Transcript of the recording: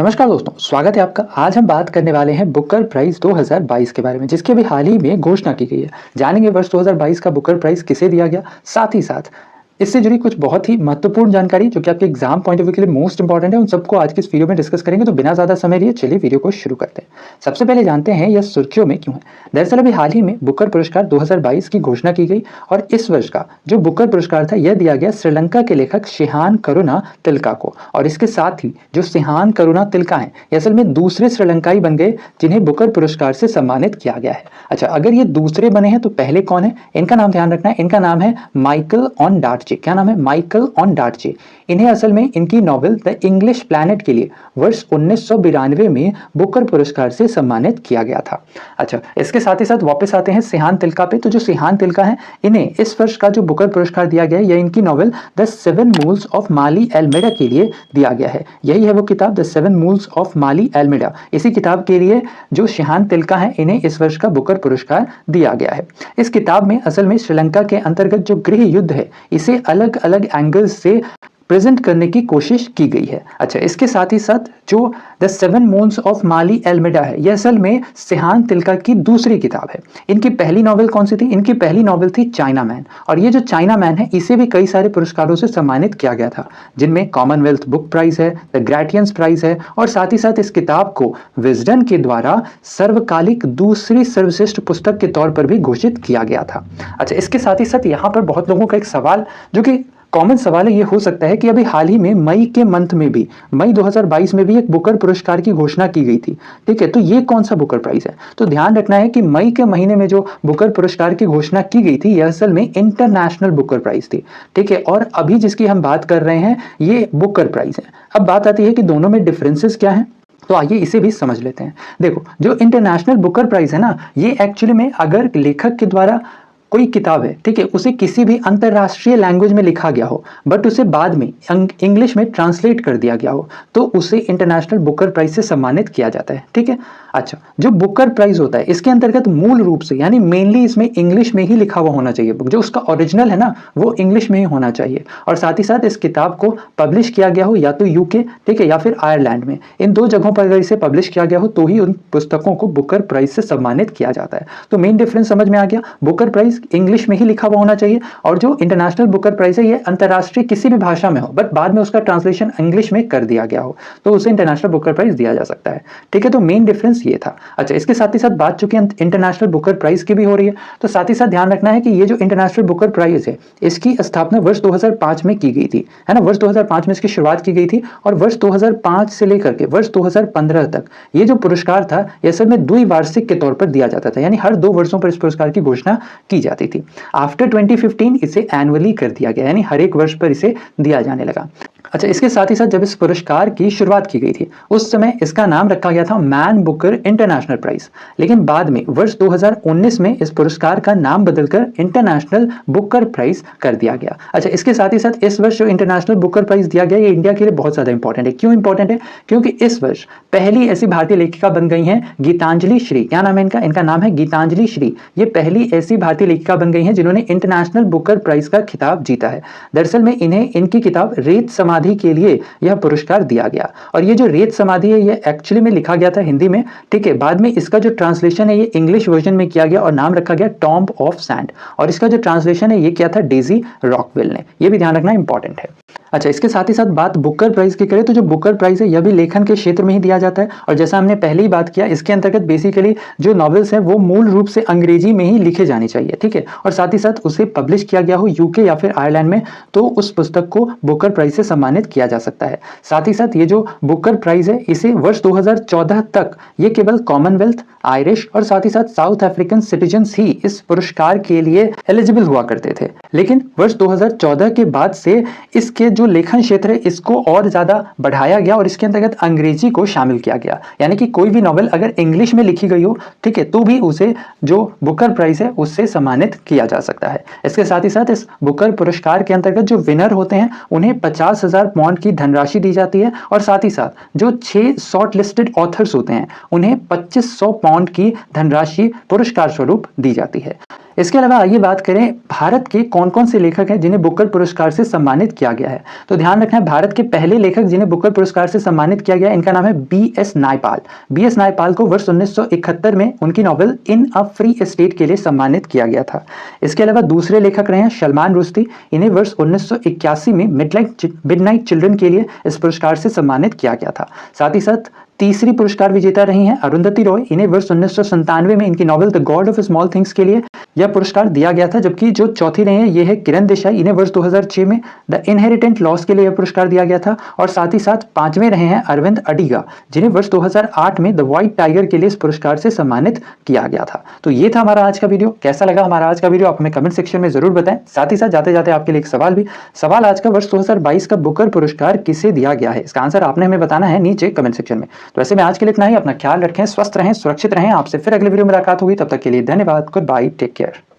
नमस्कार दोस्तों, स्वागत है आपका। आज हम बात करने वाले हैं बुकर प्राइज़ 2022 के बारे में, जिसकी अभी हाल ही में घोषणा की गई है। जानेंगे वर्ष 2022 का बुकर प्राइज़ किसे दिया गया, साथ ही साथ इससे जुड़ी कुछ बहुत ही महत्वपूर्ण जानकारी जो कि आपके एग्जाम पॉइंट ऑफ व्यू के लिए मोस्ट इंपॉर्टेंट है, उन सबको आज की इस वीडियो में डिस्कस करेंगे। तो बिना ज़्यादा समय लिए चलिए वीडियो को शुरू करते हैं। सबसे पहले जानते हैं यह सुर्खियों में क्यों है। दरअसल अभी हाल ही में बुकर पुरस्कार 2022 की घोषणा की गई और इस वर्ष का जो बुकर पुरस्कार था यह दिया गया श्रीलंका के लेखक शिहान करुणा तिलका को। और इसके साथ ही जो शिहान करुणा तिलका हैं ये असल में दूसरे श्रीलंकाई बन गए जिन्हें बुकर पुरस्कार से सम्मानित किया गया है। अच्छा, अगर ये दूसरे बने हैं तो पहले कौन है, इनका नाम ध्यान रखना है। इनका नाम है माइकल ऑनडाटजे। क्या नाम है? माइकल ऑनडाटजे। इन्हें असल में इनकी नॉवेल द इंग्लिश प्लैनेट के लिए वर्ष 1992 में बुकर पुरस्कार से सम्मानित किया गया था। अच्छा, इसके साथ ही साथ वापस आते हैं शिहान तिलका पे। तो जो शिहान तिलका है इन्हें इस वर्ष का जो बुकर पुरस्कार दिया गया है यह इनकी novel the seven moles of माली एल्मेडा के लिए दिया गया है। यही है वो किताब, द सेवन मूल्स ऑफ माली एल्मेडा। इसी किताब के लिए जो शिहान तिलका है इन्हें इस वर्ष का बुकर पुरस्कार दिया गया है। इस किताब में असल में श्रीलंका के अंतर्गत जो गृह युद्ध है इसे अलग अलग एंगल्स से प्रेजेंट करने की कोशिश की गई है। अच्छा, इसके साथ ही साथ जो द सेवन मून्स ऑफ माली एल्मेडा है यह असल में शिहान तिलका की दूसरी किताब है। इनकी पहली नॉवेल कौन सी थी? इनकी पहली नॉवेल थी चाइना मैन। और ये जो चाइना मैन है इसे भी कई सारे पुरस्कारों से सम्मानित किया गया था, जिनमें कॉमनवेल्थ बुक प्राइज है, द ग्रैटियंस प्राइज है और साथ ही साथ इस किताब को विजडन के द्वारा सर्वकालिक दूसरी सर्वश्रेष्ठ पुस्तक के तौर पर भी घोषित किया गया था। अच्छा, इसके साथ ही साथ यहाँ पर बहुत लोगों का एक सवाल जो कि कॉमन सवाल है, ये हो सकता है कि अभी हाल ही में मई के मंथ में भी, मई 2022 में भी एक बुकर पुरस्कार की घोषणा की गई थी। ठीक है, तो ये कौन सा बुकर प्राइज है? तो ध्यान रखना है कि मई के महीने में जो बुकर पुरस्कार की घोषणा की गई थी यह असल में इंटरनेशनल बुकर प्राइज थी। ठीक है, और अभी जिसकी हम बात कर रहे हैं ये बुकर प्राइज है। अब बात आती है कि दोनों में डिफरेंसेस क्या है, तो आइए इसे भी समझ लेते हैं। देखो, जो इंटरनेशनल बुकर प्राइज है ना, ये एक्चुअली में अगर लेखक के द्वारा कोई किताब है, ठीक है, उसे किसी भी अंतरराष्ट्रीय लैंग्वेज में लिखा गया हो बट उसे बाद में इंग्लिश में ट्रांसलेट कर दिया गया हो तो उसे इंटरनेशनल बुकर प्राइज से सम्मानित किया जाता है। ठीक है। अच्छा, जो बुकर प्राइज होता है इसके अंतर्गत मूल रूप से यानी मेनली इसमें इंग्लिश में ही लिखा हुआ होना चाहिए। जो उसका ओरिजिनल है ना वो इंग्लिश में ही होना चाहिए और साथ ही साथ इस किताब को पब्लिश किया गया हो या तो यूके, ठीक है, या फिर आयरलैंड में। इन दो जगहों पर अगर इसे पब्लिश किया गया हो तो ही उन पुस्तकों को बुकर प्राइज से सम्मानित किया जाता है। तो मेन डिफरेंस समझ में आ गया। बुकर प्राइज इंग्लिश में ही लिखा हुआ होना चाहिए और जो इंटरनेशनल बुकर प्राइज है ये अंतरराष्ट्रीय किसी भी भाषा में हो बट बाद में उसका ट्रांसलेशन इंग्लिश में कर दिया गया हो तो उसे इंटरनेशनल बुकर प्राइज दिया जा सकता है। ठीक है, तो मेन डिफरेंस ये था। अच्छा, इसके साथ ही साथ बात चूंकि इंटरनेशनल बुकर प्राइज की भी हो रही है तो साथ ही साथ ध्यान रखना है कि ये जो इंटरनेशनल बुकर प्राइज है इसकी स्थापना वर्ष 2005 में की गई थी, है ना। वर्ष 2005 में इसकी शुरुआत की गई थी और वर्ष 2005 से लेकर के वर्ष 2015 तक ये जो पुरस्कार था ये असल में द्विवार्षिक के तौर पर दिया जाता था, यानी हर 2 वर्षों पर इस पुरस्कार की घोषणा की जाती थी। आफ्टर 2015 इसे एनुअली कर दिया गया, यानी हर एक वर्ष पर इसे दिया जाने लगा। अच्छा, इसके साथ ही साथ जब इस पुरस्कार की शुरुआत की गई थी उस समय इसका नाम रखा गया था मैन बुकर इंटरनेशनल प्राइज, लेकिन बाद में वर्ष 2019 में इस पुरस्कार का नाम बदलकर इंटरनेशनल बुकर प्राइज कर दिया गया। अच्छा, इसके साथ ही साथ इस वर्ष जो इंटरनेशनल बुकर प्राइज दिया गया ये इंडिया के लिए बहुत ज्यादा इंपॉर्टेंट है। क्यों इंपॉर्टेंट है? क्योंकि इस वर्ष पहली ऐसी भारतीय लेखिका बन गई हैं गीतांजलि श्री। क्या नाम है इनका? इनका नाम है गीतांजलि श्री। ये पहली ऐसी भारतीय लेखिका बन गई हैं जिन्होंने इंटरनेशनल बुकर प्राइज का खिताब जीता है। दरअसल में इन्हें इनकी किताब रेत समाधि के लिए यह पुरस्कार दिया गया और ये जो रेत समाधि है ये एक्चुअली में लिखा गया था हिंदी में, ठीक है। बाद में इसका जो ट्रांसलेशन है ये इंग्लिश वर्जन में किया गया और नाम रखा गया टॉम्ब ऑफ सैंड और इसका जो ट्रांसलेशन है ये किया था डेजी रॉकवेल ने। ये भी ध्यान रखना इंपॉर्टेंट है। अच्छा, इसके साथ ही साथ बात बुकर प्राइज की करें तो जो बुकर प्राइज है यह भी लेखन के क्षेत्र में ही दिया जाता है और जैसा हमने पहले ही बात किया इसके अंतर्गत बेसिकली जो नॉवेल्स हैं वो मूल रूप से अंग्रेजी में ही लिखे जाने चाहिए, ठीक है, और साथ ही साथ उसे पब्लिश किया गया हो यूके या फिर आयरलैंड में तो उस पुस्तक को बुकर प्राइज से सम्मानित किया जा सकता है। साथ ही साथ ये जो बुकर प्राइज है इसे वर्ष 2014 तक ये केवल कॉमनवेल्थ, आयरिश और साथ ही साथ साउथ अफ्रीकन सिटीजन्स ही इस पुरस्कार के लिए एलिजिबल हुआ करते थे, लेकिन वर्ष 2014 के बाद से इसके जो लेखन क्षेत्र है इसको और ज्यादा बढ़ाया गया और इसके अंतर्गत अंग्रेजी को शामिल किया गया, यानी कि कोई भी नॉवेल अगर इंग्लिश में लिखी गई हो, ठीक है, तो भी उसे जो बुकर प्राइज है उससे सम्मानित किया जा सकता है। इसके साथ ही साथ इस बुकर पुरस्कार के अंतर्गत जो विनर होते हैं उन्हें 50,000 पाउंड की धनराशि दी जाती है और साथ ही साथ जो 6 शॉर्ट लिस्टेड ऑथर्स होते हैं उन्हें 2500 पाउंड की धनराशि पुरस्कार स्वरूप दी जाती है। इसके अलावा आइए बात करें भारत के कौन-कौन से लेखक हैं जिन्हें बुकर पुरस्कार से सम्मानित किया गया है। तो ध्यान रखना है, भारत के पहले लेखक जिन्हें बुकर पुरस्कार से सम्मानित किया गया, इनका नाम है बी.एस. नायपाल। बी.एस. नायपाल को वर्ष 1971 में उनकी novel in a free state के लिए सम्मानित किया गया था। इसके अलावा दूसरे लेखक रहे हैं सलमान रुश्दी। इन्हें वर्ष 1981 में मिडनाइट चिल्ड्रन के लिए इस पुरस्कार से सम्मानित किया गया था। साथ ही साथ तीसरी पुरस्कार विजेता रही हैं अरुंधति रॉय। इन्हें वर्ष 1997 में इनकी novel the God of small things के लिए यह पुरस्कार दिया गया था। जबकि जो चौथी रही है ये है किरण देसाई। इन्हें वर्ष 2006 में द इनहेरिटेंट लॉस के लिए यह पुरस्कार दिया गया था। और साथ ही साथ पांचवें रहे हैं अरविंद अडिगा, जिन्हें वर्ष 2008 में द व्हाइट टाइगर के लिए इस पुरस्कार से सम्मानित किया गया था। तो ये था हमारा आज का वीडियो। कैसा लगा हमारा आज का वीडियो आप हमें कमेंट सेक्शन में जरूर बताएं। साथ ही साथ जाते जाते आपके लिए एक सवाल भी। सवाल आज का, वर्ष 2022 का बुकर पुरस्कार किसे दिया गया है? इसका आंसर आपने हमें बताना है नीचे कमेंट सेक्शन में। तो ऐसे में आज के लिए इतना ही। अपना ख्याल रखें, स्वस्थ रहें, सुरक्षित रहें। आपसे फिर अगले वीडियो में मुलाकात होगी। तब तक के लिए धन्यवाद। Goodbye, take care.